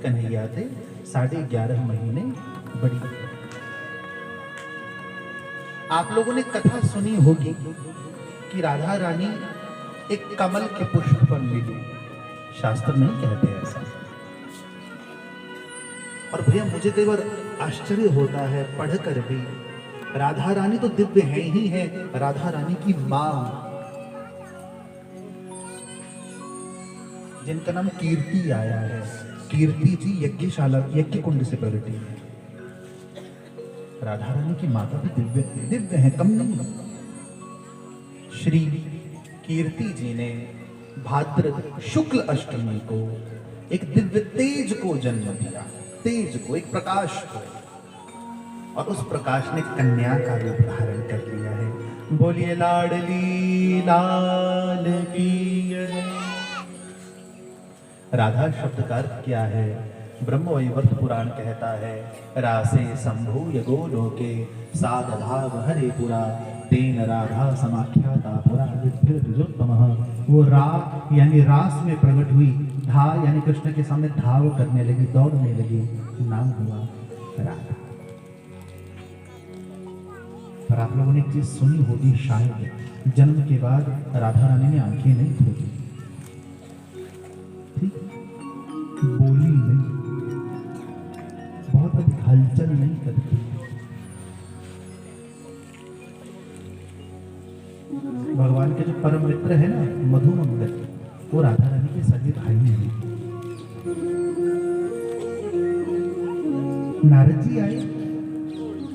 कन्हैया थे, 11.5 महीने बड़ी। आप लोगों ने कथा सुनी होगी कि राधा रानी एक कमल के पुष्प पर मिली। शास्त्र नहीं कहते ऐसा। और भैया मुझे कई बार आश्चर्य होता है पढ़कर भी, राधा रानी तो दिव्य है ही है, राधा रानी की मां जिनका नाम कीर्ति आया है, कीर्ति जी यज्ञशाला यज्ञ कुंड से प्रगटी है। राधा रानी की माता भी दिव्य है, कम नहीं। श्री कीर्ति जी ने भाद्र शुक्ल अष्टमी को एक दिव्य तेज को जन्म दिया, तेज को, एक प्रकाश को, और उस प्रकाश ने कन्या का रूप धारण कर लिया है। बोलिए लाडली लाल की जय। राधा शब्द का अर्थ क्या है? ब्रह्मवैवर्त पुराण कहता है, रासे संभूय गोलोके सादधाव हरे पुरा तेन राधा समाख्याता पुरा विद्युतोत्तमः। वो रा यानी रास में प्रकट हुई, धा यानी कृष्ण के सामने धाव करने लगी, दौड़ने लगी, नाम हुआ राधा। पर आप लोगों ने एक चीज सुनी होगी शायद, जन्म के बाद राधा रानी ने आंखें नहीं खोली, ठीक, बोली नहीं, बहुत अधिक हलचल नहीं करती। भगवान के जो परम मित्र है ना मधुमंगल, वो राधा रानी के सगे भाई हैं। नारद जी आए,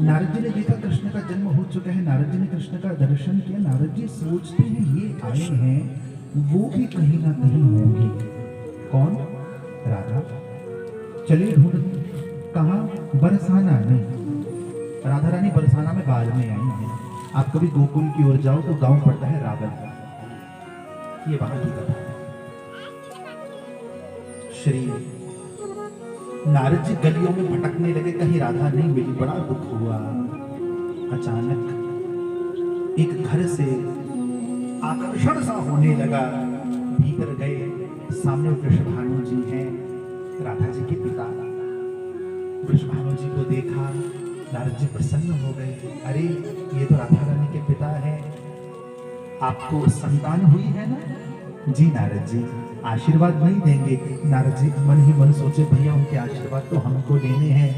नारद जी ने देखा कृष्ण का जन्म हो चुका है, नारद जी ने कृष्ण का दर्शन किया। नारद जी सोचते हैं ये आए हैं वो भी कहीं ना कहीं होंगी। कौन? राधा। चलिए ढूंढ, कहाँ? बरसाना में। राधा रानी बरसाना में बाद में आई है। आप कभी गोकुल की ओर जाओ तो गांव पड़ता है रावल, ये वहां की कथा है। श्री नारद जी गलियों में भटकने लगे, कहीं राधा नहीं मिली, बड़ा दुख हुआ। अचानक एक घर से आकर्षण सा होने लगा, भीतर गए, सामने वृषभानु जी हैं, राधा जी के पिता। वृषभानु जी को देखा, नारद जी प्रसन्न हो गए, अरे ये तो राधा रानी के पिता हैं, आपको संतान हुई है ना? जी नारद जी, आशीर्वाद नहीं देंगे? नारद जी मन ही मन सोचे, भैया उनके आशीर्वाद तो हमको लेने हैं।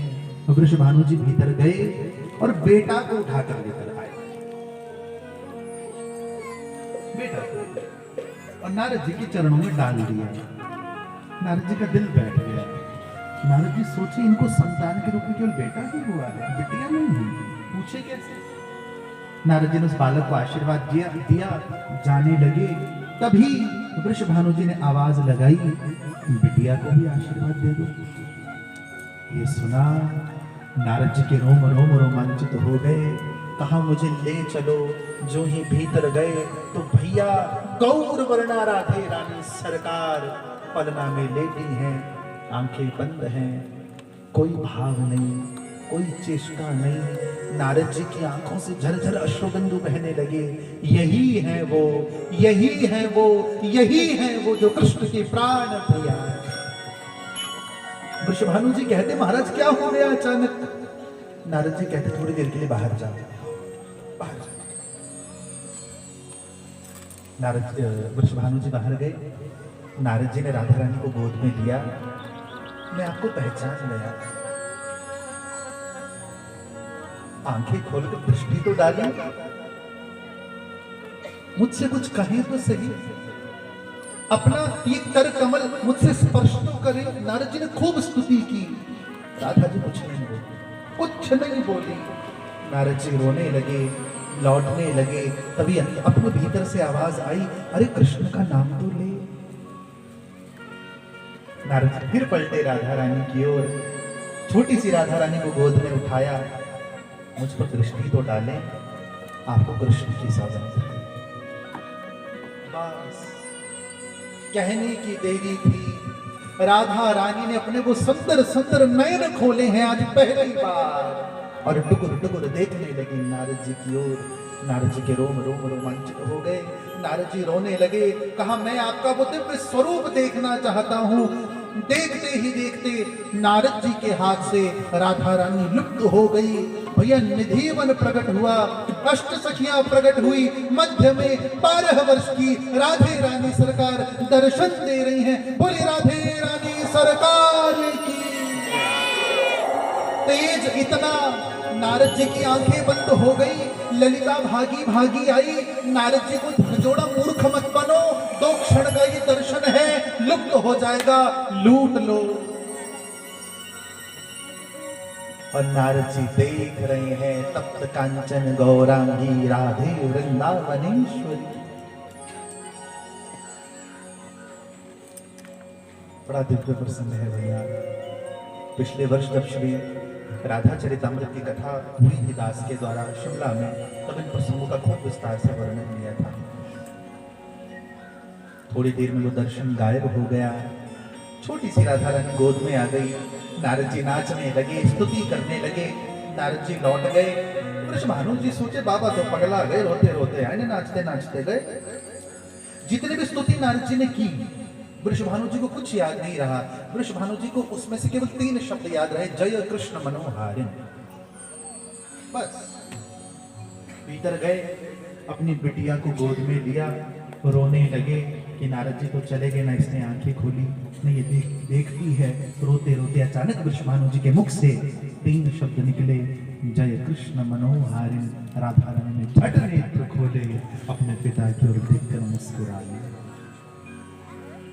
तो वृषभानु जी भीतर गए और बेटा को उठाकर लेकर आए, बेटा, और नारद जी के चरणों में डाल दिया। नारद जी का दिल बैठ गया। नारद जी सोचे, इनको संतान के रूप में केवल बेटा ही हुआ है, बिटिया नहीं हुई, पूछे कैसे? नारद जी ने उस बालक को आशीर्वाद दिया, जाने लगे। तभी वृषभानु जी ने आवाज लगाई, बिटिया को भी आशीर्वाद दे दो। ये सुना, नारद जी के रोम रोम रोमांचित हो गए, कहा मुझे ले चलो। जो ही भीतर गए तो भैया गौर वर्णा राधे रानी सरकार पलना में लेटी हैं, आंखें बंद हैं, कोई भाव नहीं, कोई चेष्टा नहीं। नारद जी की आंखों से झरझर अश्रुबिंदु बहने लगे। यही है वो, यही है वो, यही है वो जो कृष्ण के प्राण प्रिया है। वृषभानु जी कहते, महाराज क्या हो गया अचानक? नारद जी कहते, थोड़ी देर के लिए बाहर जाओ, बाहर जाओ। नारद वृषभानु जी बाहर गए। नारद जी ने राधा रानी को गोद में लिया। मैं आपको पहचान गया, आंखें खोलकर दृष्टि तो डाली, मुझसे कुछ कहें तो सही, अपना ये कर कमल मुझसे स्पर्श तो करे। नारद जी ने खूब स्तुति की। राधा जी कुछ नहीं बोली, कुछ नहीं बोली। नारद जी रोने लगे, लौटने लगे। तभी अपने भीतर से आवाज आई, अरे कृष्ण का नाम तो ले। नारद जी फिर पलटे राधा रानी की ओर, छोटी सी राधा रानी को गोद में उठाया, मुझ पर दृष्टि तो डालें, आपको कृष्ण की सौगंध है। बस कहने की देरी थी, राधा रानी ने अपने वो सुंदर सुंदर नयन खोले हैं आज पहली बार, और टुकुर टुकुर देखने लगी नारद जी की ओर। नारद जी के रोम रोम रोमांचित हो गए। नारद जी रोने लगे, कहा मैं आपका वो दिव्य स्वरूप देखना चाहता हूँ। देखते ही देखते नारद जी के हाथ से राधा रानी लुप्त हो गई। भैया निधिवन प्रकट हुआ, अष्ट सखियां प्रकट हुई, मध्य में 12 वर्ष की राधे रानी सरकार दर्शन दे रही हैं। बोले राधे रानी सरकार की। तेज इतना, नारद जी की आंखें बंद हो गई। ललिता भागी भागी आई, नारद जी को जोड़ा, मूर्ख मत बनो, 2 क्षण का ये दर्शन है, लुप्त हो जाएगा, लूट लो। और नारद जी देख रहे हैं तप्त कांचन गौरांगी राधे वृंदावनेश्वरी। बड़ा दिव्य प्रसंग है भैया। पिछले वर्ष जब श्री राधा चरितमृत की कथा हुई थी दास के द्वारा शिमला में, तब इन प्रसंगों का खूब विस्तार से वर्णन किया था। थोड़ी देर में वो दर्शन गायब हो गया। छोटी सी राधा रानी गोद में आ गई। नारद जी नाचने लगे, स्तुति करने लगे। नारद जी लौट गए। वृषभानु जी सोचे बाबा तो पगला गए, रोते रोते आए, नाचते नाचते गए। जितने भी स्तुति नारद जी ने की, वृषभानु जी को कुछ याद नहीं रहा। वृषभानु जी को उसमें से केवल 3 शब्द याद रहे, जय कृष्ण मनोहारिण। बस भीतर गए, अपनी बिटिया को गोद में लिया, रोने लगे कि नारद जी तो चले गए ना, इसने आंखें खोली नहीं, ये देखती है। रोते रोते अचानक वृषभानु जी के मुख से 3 शब्द निकले, जय कृष्ण मनोहारिण। राधा रानी ने झट नेत्र खोले, अपने पिता की ओर देखकर मुस्कुरा लिया।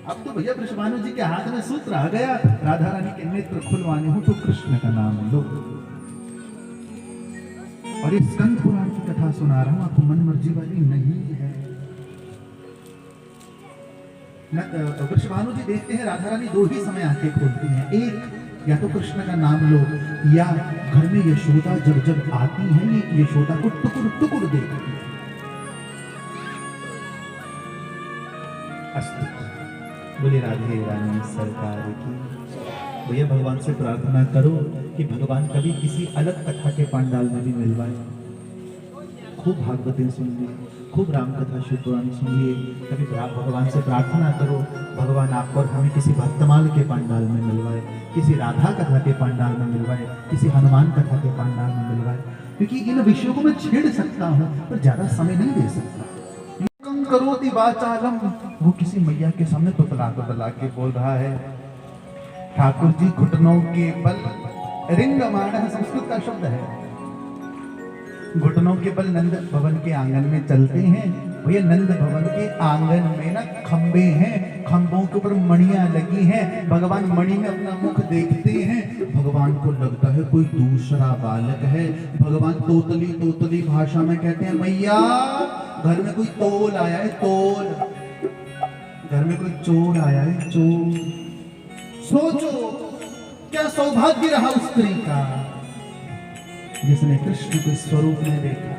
अब तो भैया वृषभानु जी के हाथ में सूत्र आ गया, राधा रानी के नेत्र खुलवाने हो तो कृष्ण का नाम लो। और इस स्कंद पुराण की कथा सुना रहा हूं आपको, मन मर्जी वाली नहीं है। वृषभानु जी देखते हैं राधा रानी 2 ही समय आंखें खोलती हैं, एक या तो कृष्ण का नाम लो, या घर में यशोदा जब जब आती है, ये यशोदा को टुकुर टुकुर देखती है। बोले राधे रानी सरकार की। भैया भगवान से प्रार्थना करो कि भगवान कभी किसी अलग कथा के पंडाल में भी मिलवाए। खूब भागवतें सुनिए, खूब राम कथा शिव पुराण सुनिए। कभी भगवान से प्रार्थना करो, भगवान आपको और हमें किसी भक्तमाल के पंडाल में मिलवाए, किसी राधा कथा के पंडाल में मिलवाए, किसी हनुमान कथा के पंडाल में मिलवाए। क्योंकि इन विषयों को मैं छेड़ सकता हूँ पर ज्यादा समय नहीं दे सकता। करोति वाचालम, वो किसी मैया के सामने तुतला के बोल रहा है। ठाकुर जी घुटनों के बल रिंगमाण, संस्कृत का शब्द है, घुटनों के बल नंद भवन के आंगन में चलते हैं। भैया नंद भवन के आंगन में ना खंबे हैं, खंबों के ऊपर मणियां लगी हैं। भगवान मणि में अपना मुख देखते हैं। भगवान को लगता है कोई दूसरा बालक है। भगवान तोतली भाषा में कहते हैं, मैया घर में कोई तोल आया है, तोल, घर में कोई चोर आया है, चोर। सोचो क्या सौभाग्य रहा उस स्त्री का जिसने कृष्ण के स्वरूप में देखा।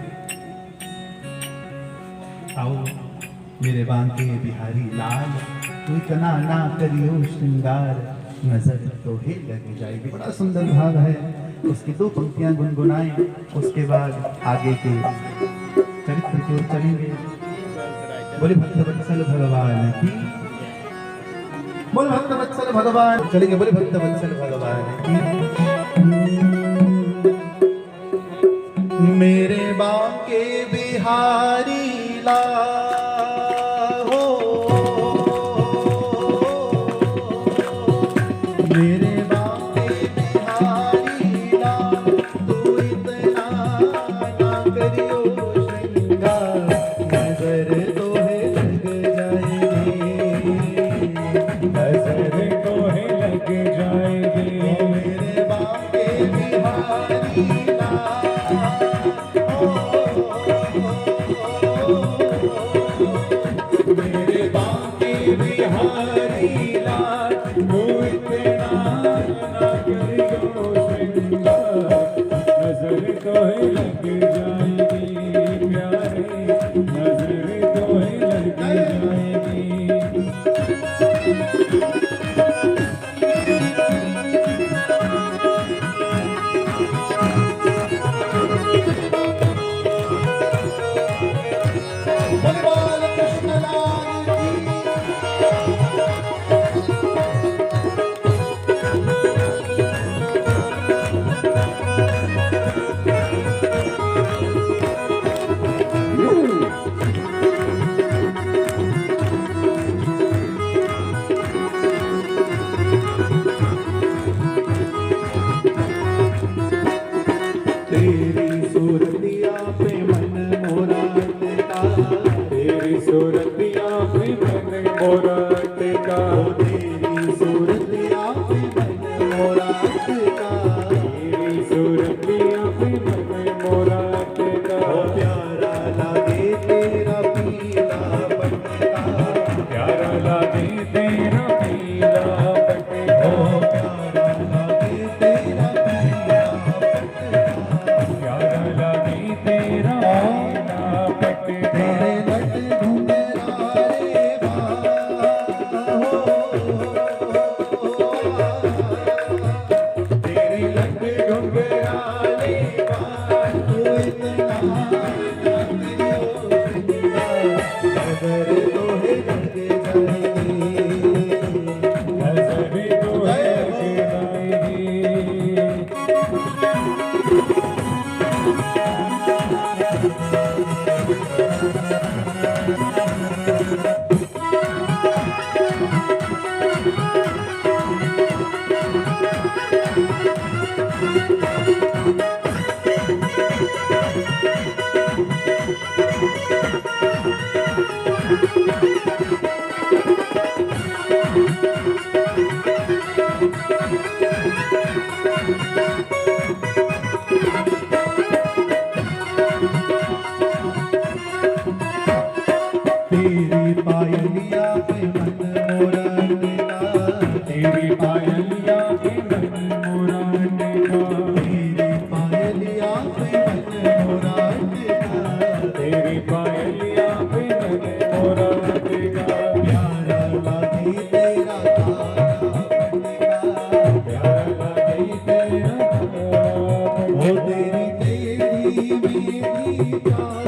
आओ मेरे बांके बिहारी लाल, तू इतना ना करियो श्रृंगार, नजर तो ही लग जाएगी। बड़ा सुंदर भाव है। उसकी 2 पंक्तियां गुनगुनाएं, उसके बाद आगे के चरित्र की ओर चलेंगे। बोले भक्तवत्सल भगवान की, बोले भक्तवत्सल भगवान, चलेंगे बोले भक्तवत्सल भगवान की। मेरे बांके बिहारी लाल हो, मेरे बांके बिहारी लाल, तू इतना ना करियो श्रृंगार, नजर तो है लग जाएगी, नजर तो है लग जाएगी। मेरे बांके बिहारी लाल, तेरी पायलिया पे मन मोरा अटका, तेरी पायलिया पे मन मोरा अटका, तेरी पायलिया पे मन मोरा अटका, तेरी पायलिया पे मन मोरा अटका, प्यारा लागे तेरा तारा अटका, प्यारा लागे तेरा तारा, ओ तेरी तेरी मेरी जान,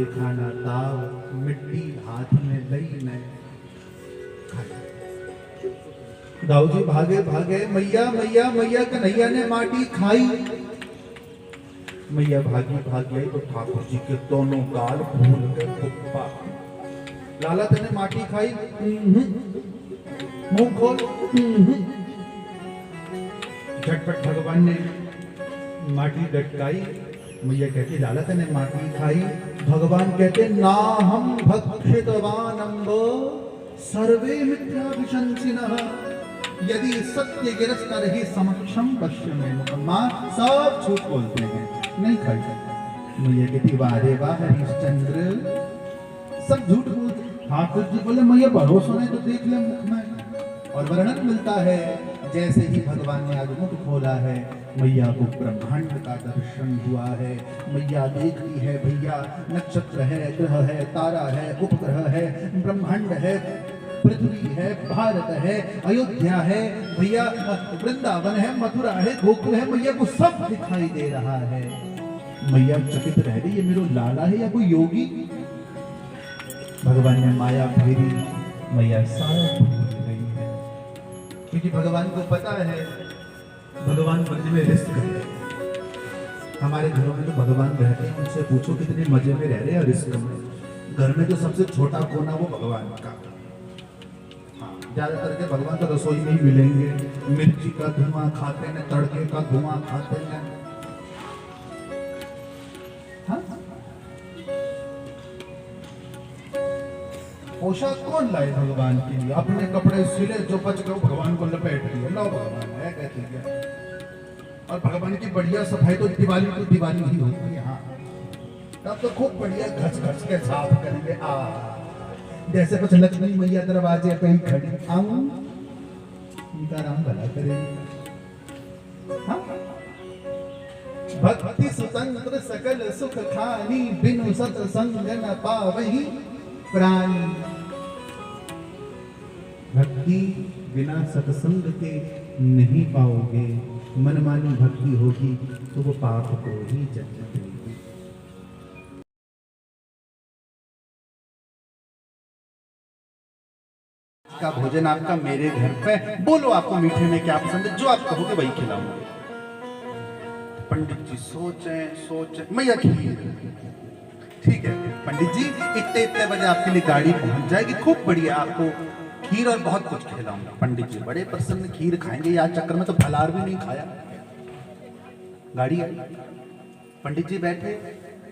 खाना ताव मिट्टी हाथ में लई न दाऊ जी भागे भागे मैया मैया मैया कन्हैया ने माटी खाई। मैया भागी भागी आई तो ठाकुर जी के दोनों गाल फूल गए फुप्पा। लाला तेने माटी खाई, मुंह खोल। झटपट भगवान ने माटी गटकाई। मैया कहती लाला तेने माटी खाई। भगवान कहते ना हम भक्षितवान अम्बो सर्वे मिथ्याभिशंसिनः यदि सत्य गिरस्तर ही समक्षम पश्चिमे मुखम्मा। सब झूठ बोलते हैं, नहीं खाई। मैया कहती वारे वाह हरिश्चंद्र, सब झूठ बोलते। ठाकुर जी बोले मैया भरोसा नहीं तो देख ले मुख में। और वर्णन मिलता है जैसे ही भगवान ने आज मुख खोला है मैया को ब्रह्मांड का दर्शन हुआ है। मैया देखती है भैया नक्षत्र है, ग्रह है, तारा है, उपग्रह है, ब्रह्मांड है, पृथ्वी है, भारत है, अयोध्या है, भैया वृंदावन है, मथुरा है, गोकुल है। मैया को सब दिखाई दे रहा है। मैया चकित रह रही है मेरा लाला है या कोई योगी। भगवान ने माया फेरी, मैया सारा भूल गई है। क्योंकि भगवान को पता है भगवान मजे में रिस्क है। हमारे घरों में तो भगवान रहते हैं, उनसे पूछो कितने मजे में रह रहे हैं रिस्क में। घर में जो सबसे छोटा कोना वो भगवान का। ज्यादातर के भगवान तो रसोई में ही मिलेंगे। मिर्ची का धुआं खाते हैं, तड़के का धुआं खाते हैं। हाँ? पोशाक कौन लाए भगवान के लिए? अपने कपड़े सिले जो बच गए भगवान को लपेट दिए। लो भगवान है कहती है। और भगवान की बढ़िया सफाई तो दिवाली को दिवाली ही होती है। हाँ, तब तो खूब बढ़िया घस घस के साफ करेंगे। जैसे कुछ लक्ष्मी मैया दरवाजे पे ही खड़ी, आऊं उनका राम भला करेंगे। हाँ? भक्ति स्वतंत्र सकल सुख खानी, बिनु सत्संग न पावहि प्राण। भक्ति बिना सत्संग के नहीं पाओगे। मनमानी भक्ति होगी तो वो पाप को ही जन्म देगी। का भोजन आपका मेरे घर पे। बोलो आपको मीठे में क्या पसंद है, जो आप कहोगे वही खिलाऊंगा। पंडित जी सोचे मैया खीर। ठीक है पंडित जी, इतने इतने बजे आपके लिए गाड़ी पहुंच जाएगी, खूब बढ़िया आपको खीर और बहुत कुछ खिलाऊंगा। पंडित जी बड़े प्रसन्न, खीर खाएंगे यार चक्कर में तो फलार भी नहीं खाया। गाड़ी आई, पंडित जी बैठे,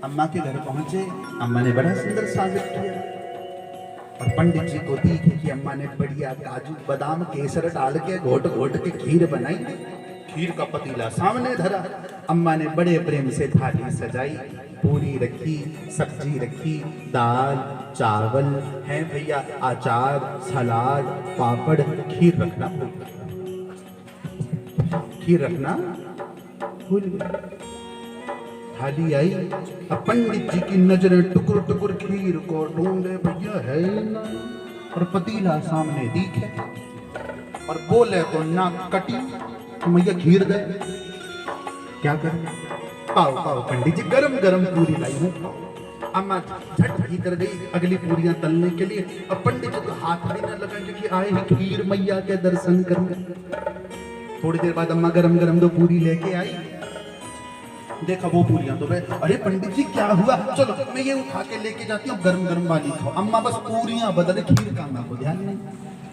अम्मा के घर पहुंचे। अम्मा ने बड़ा सुंदर स्वागत किया और पंडित जी को दी कि अम्मा ने बढ़िया काजू बादाम केसर डाल के घोट घोट के खीर बनाई। खीर का पतीला सामने धरा। अम्मा ने बड़े प्रेम से थाली सजाई, पूरी रखी, सब्जी रखी, दाल चावल है भैया, अचार, सलाद, पापड़। खीर रखना भूल गई। थाली आई, अब पंडित जी की नजरें टुकुर टुकुर खीर को ढूंढे, भैया है ना, और पतीला सामने दिखे और बोले तो नाक कटी, भैया खीर दे। क्या करें? पाओ पाओ पंडित जी, गरम गरम पूरी लाई हूँ। अम्मा झट भीतर गई अगली पूरियां तलने के लिए। अब पंडित जी तो हाथ भी न लगा क्योंकि आए ही खीर मैया के दर्शन करने। थोड़ी देर बाद अम्मा गरम गरम दो पूरी लेके आई। देखा वो पूरियां तो भाई, अरे पंडित जी क्या हुआ, चलो मैं ये उठा के लेके जाती हूँ, गरम गरम वाली खाओ। अम्मा बस पूरियां बदले, खीर का अम्मा को ध्यान नहीं।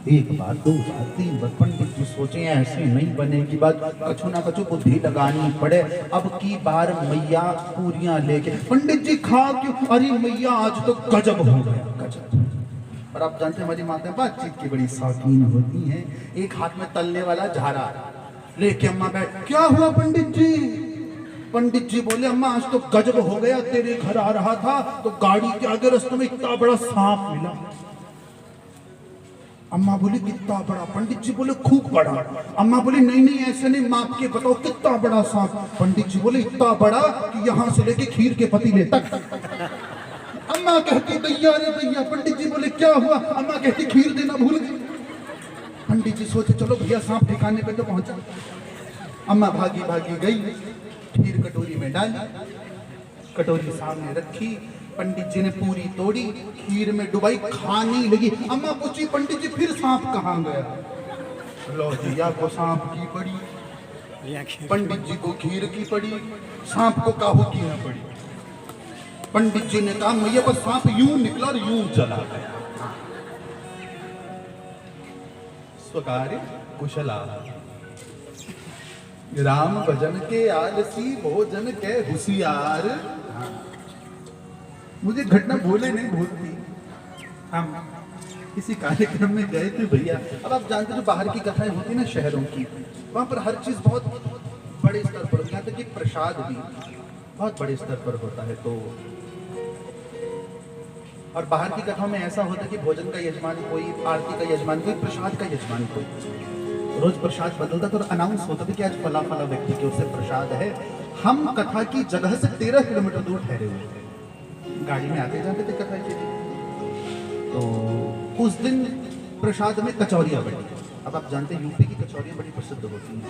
एक बार, दो बार, तीन बार, पंडित जी सोचे ऐसे नहीं बनेगी बात, कछु ना कछु बुद्धि लगानी पड़े। अब की बार मैया पूरियां लेके, पंडित जी खा क्यों, अरे मैया आज तो गजब हो गया, गजब। और आप जानते हैं हमारी माताएं बातचीत की बड़ी शौकीन होती हैं। एक हाथ में तलने वाला झारा लेके अम्मा बैठ, क्या हुआ पंडित जी? पंडित जी बोले, अम्मा आज तो गजब हो गया, तेरे घर आ रहा था तो गाड़ी के आगे रास्ते में इतना बड़ा सांप मिला। अम्मा बोली कितना बड़ा? पंडित जी बोले खूब बड़ा। अम्मा बोली नहीं नहीं ऐसे नहीं, माप के बताओ कितना बड़ा सांप। पंडित जी बोले इतना बड़ा कि यहाँ से लेके खीर के पतीले तक। अम्मा कहती दैया रे दैया। पंडित जी बोले क्या हुआ? अम्मा कहती खीर देना भूल गई। पंडित जी सोचे चलो भैया सांप ठिकाने पे तो पहुंचा। अम्मा भागी भागी गई, खीर कटोरी में डाली, कटोरी सामने रखी, पंडित जी ने पूरी तोड़ी, खीर में डुबाई, खाने लगी। अम्मा पूछी पंडित जी फिर सांप कहाँ गया? लो भैया को सांप की पड़ी, पंडित जी को खीर की पड़ी, सांप को काबू की न पड़ी। पंडित जी ने कहा मैया बस सांप यूं निकला और यूं चला गया। स्वकार्य कुशला, राम भजन के आलसी, भोजन के होशियार। मुझे घटना भूले नहीं भूलती। हम किसी कार्यक्रम में गए थे भैया। अब आप जानते जो बाहर की कथाएं होती ना शहरों की, वहां पर हर चीज बहुत बड़े स्तर पर, यहाँ तक कि प्रसाद भी बहुत बड़े स्तर पर होता है। तो और बाहर की कथाओं में ऐसा होता है कि भोजन का यजमान कोई, आरती का यजमान कोई, प्रसाद का यजमान कोई। रोज प्रसाद बदलता तो अनाउंस होता था कि आज फला फला व्यक्ति की ओर से प्रसाद है। हम कथा की जगह से 13 किलोमीटर दूर ठहरे हुए थे, गाड़ी में आते जाते थे कथा के लिए। तो उस दिन प्रसाद में कचौरियां बनी। अब आप जानते हैं यूपी की कचौरियां बड़ी प्रसिद्ध होती हैं,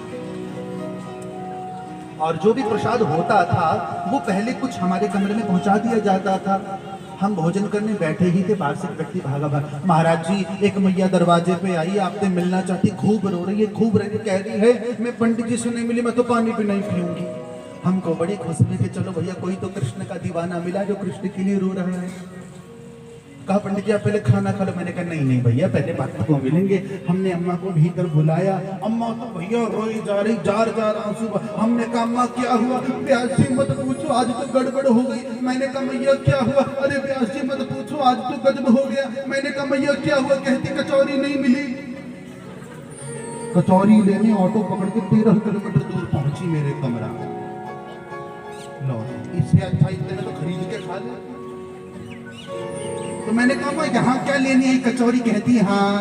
और जो भी प्रसाद होता था वो पहले कुछ हमारे कमरे में पहुंचा दिया जाता था। हम भोजन करने बैठे ही थे, बाहर से व्यक्ति भागा भागा, महाराज जी एक मैया दरवाजे पे आई, आपसे मिलना चाहती, खूब रो रही है, खूब रही कह रही है मैं पंडित जी से नहीं मिली, मैं तो पानी भी नहीं पीऊंगी। हमको बड़ी खुशी हुई कि चलो भैया कोई तो कृष्ण का दीवाना मिला जो कृष्ण के लिए रो रहा है। कहा पंडित जी आप पहले खाना खा लो। मैंने कहा नहीं नहीं भैया पहले भक्त को मिलेंगे। हमने अम्मा को भीतर बुलाया, अम्मा तो भैया रोई जा रही, जार जार आंसू। हमने कहा अम्मा क्या हुआ? व्यास जी मत पूछो आज तो गड़बड़ हो गई। मैंने कहा मैया क्या हुआ? अरे व्यास जी मत पूछो आज तो गजब हो गया। मैंने कहा मैया क्या हुआ? कहती कचौरी नहीं मिली। कचौरी लेने ऑटो पकड़ के 13 किलोमीटर दूर पहुंची मेरे कमरा। लो इससे अच्छा इतने में तो खरीद के खा ले। तो मैंने कहा यहाँ क्या लेनी है कचौरी? कहती हाँ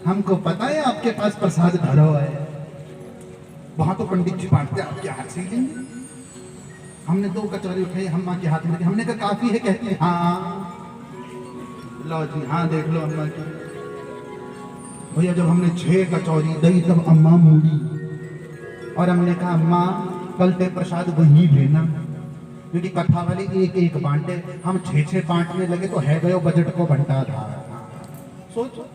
हमको पता है आपके पास प्रसाद धरा हुआ है, वहां तो पंडित जी बांटते, आपके हाथ से लेंगे। हमने 2 कचौरी उठाई, अम्मा के हाथ में रखी। हमने कहा काफी है? कहती हाँ। लो जी हाँ देख लो अम्मा की। भैया जब हमने 6 कचौरी दी तब अम्मा मुड़ी और हमने कहा अम्मा कल से प्रसाद वही लेना, क्योंकि कथा वाले एक एक बांटे, हम 6-6 बांटने लगे तो है गयो बजट को बंटा था। सोचो।